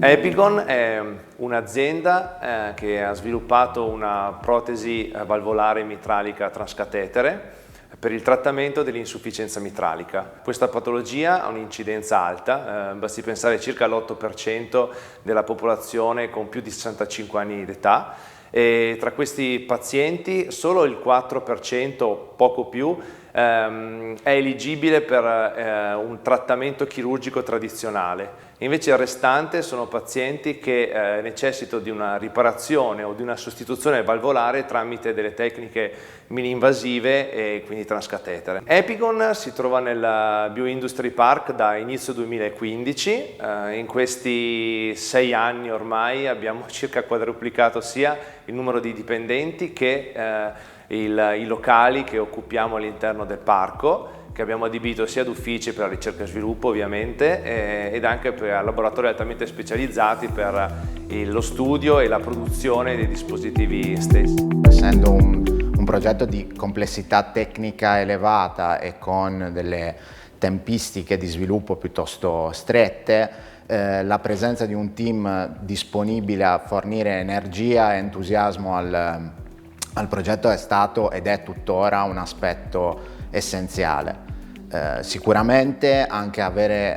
Epigon è un'azienda che ha sviluppato una protesi valvolare mitralica transcatetere per il trattamento dell'insufficienza mitralica. Questa patologia ha un'incidenza alta, basti pensare circa l'8% della popolazione con più di 65 anni d'età, e tra questi pazienti solo il 4%, poco più, è eligibile per un trattamento chirurgico tradizionale. Invece il restante sono pazienti che necessitano di una riparazione o di una sostituzione valvolare tramite delle tecniche mini-invasive e quindi transcatetere. Epigon si trova nel Bioindustry Park da inizio 2015, in questi 6 anni ormai abbiamo circa quadruplicato sia il numero di dipendenti che i locali che occupiamo all'interno del parco, che abbiamo adibito sia ad uffici per la ricerca e sviluppo ovviamente ed anche per laboratori altamente specializzati per lo studio e la produzione dei dispositivi stessi. Essendo un progetto di complessità tecnica elevata e con delle tempistiche di sviluppo piuttosto strette, la presenza di un team disponibile a fornire energia e entusiasmo al progetto è stato ed è tuttora un aspetto essenziale. Sicuramente anche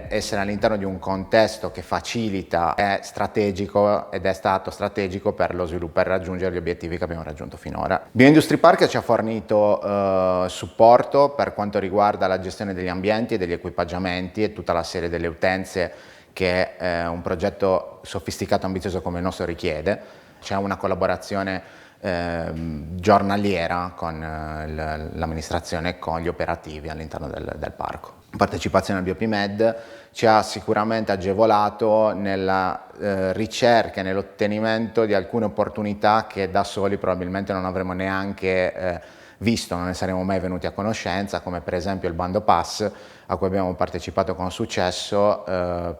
essere all'interno di un contesto che facilita è strategico ed è stato strategico per lo sviluppo, per raggiungere gli obiettivi che abbiamo raggiunto finora. Bioindustry Park ci ha fornito supporto per quanto riguarda la gestione degli ambienti e degli equipaggiamenti e tutta la serie delle utenze che un progetto sofisticato e ambizioso come il nostro richiede. C'è una collaborazione giornaliera con l'amministrazione e con gli operativi all'interno del parco. La partecipazione al BioPMed ci ha sicuramente agevolato nella ricerca e nell'ottenimento di alcune opportunità che da soli probabilmente non avremmo neanche visto, non ne saremmo mai venuti a conoscenza, come per esempio il bando PASS a cui abbiamo partecipato con successo,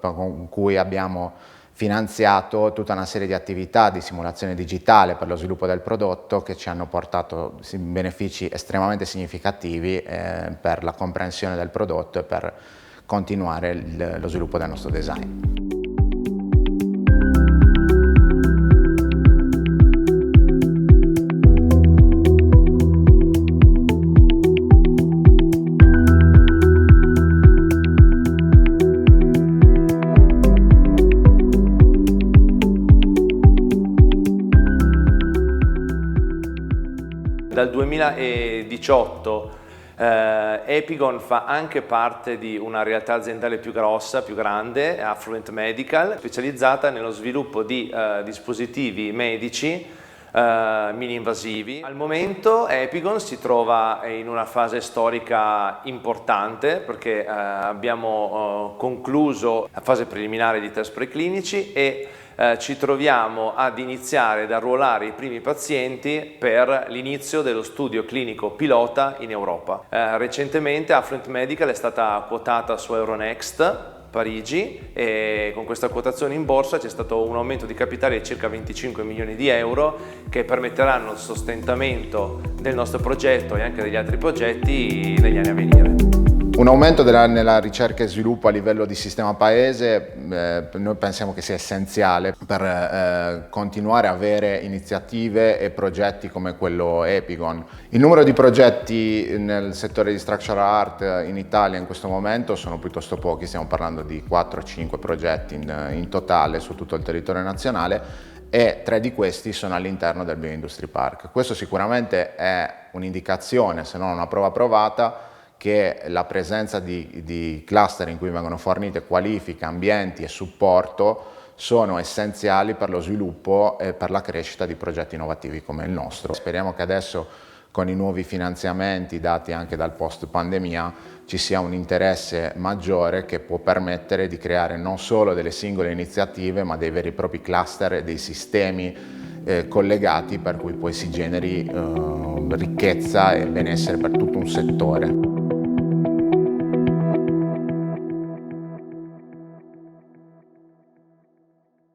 con cui abbiamo finanziato tutta una serie di attività di simulazione digitale per lo sviluppo del prodotto che ci hanno portato benefici estremamente significativi per la comprensione del prodotto e per continuare lo sviluppo del nostro design. Dal 2018 Epigon fa anche parte di una realtà aziendale più grossa, più grande, Affluent Medical, specializzata nello sviluppo di dispositivi medici mini-invasivi. Al momento Epigon si trova in una fase storica importante perché abbiamo concluso la fase preliminare di test preclinici e ci troviamo ad iniziare ad arruolare i primi pazienti per l'inizio dello studio clinico pilota in Europa. Recentemente Affluent Medical è stata quotata su Euronext Parigi e con questa quotazione in borsa c'è stato un aumento di capitale di circa 25 milioni di euro che permetteranno il sostentamento del nostro progetto e anche degli altri progetti negli anni a venire. Un aumento nella ricerca e sviluppo a livello di sistema paese noi pensiamo che sia essenziale per continuare a avere iniziative e progetti come quello Epigon. Il numero di progetti nel settore di structural art in Italia in questo momento sono piuttosto pochi, stiamo parlando di 4-5 progetti in totale su tutto il territorio nazionale e 3 di questi sono all'interno del Bioindustry Park. Questo sicuramente è un'indicazione, se non una prova provata, che la presenza di cluster in cui vengono fornite qualifiche, ambienti e supporto sono essenziali per lo sviluppo e per la crescita di progetti innovativi come il nostro. Speriamo che adesso con i nuovi finanziamenti dati anche dal post pandemia ci sia un interesse maggiore che può permettere di creare non solo delle singole iniziative ma dei veri e propri cluster e dei sistemi collegati per cui poi si generi ricchezza e benessere per tutto un settore.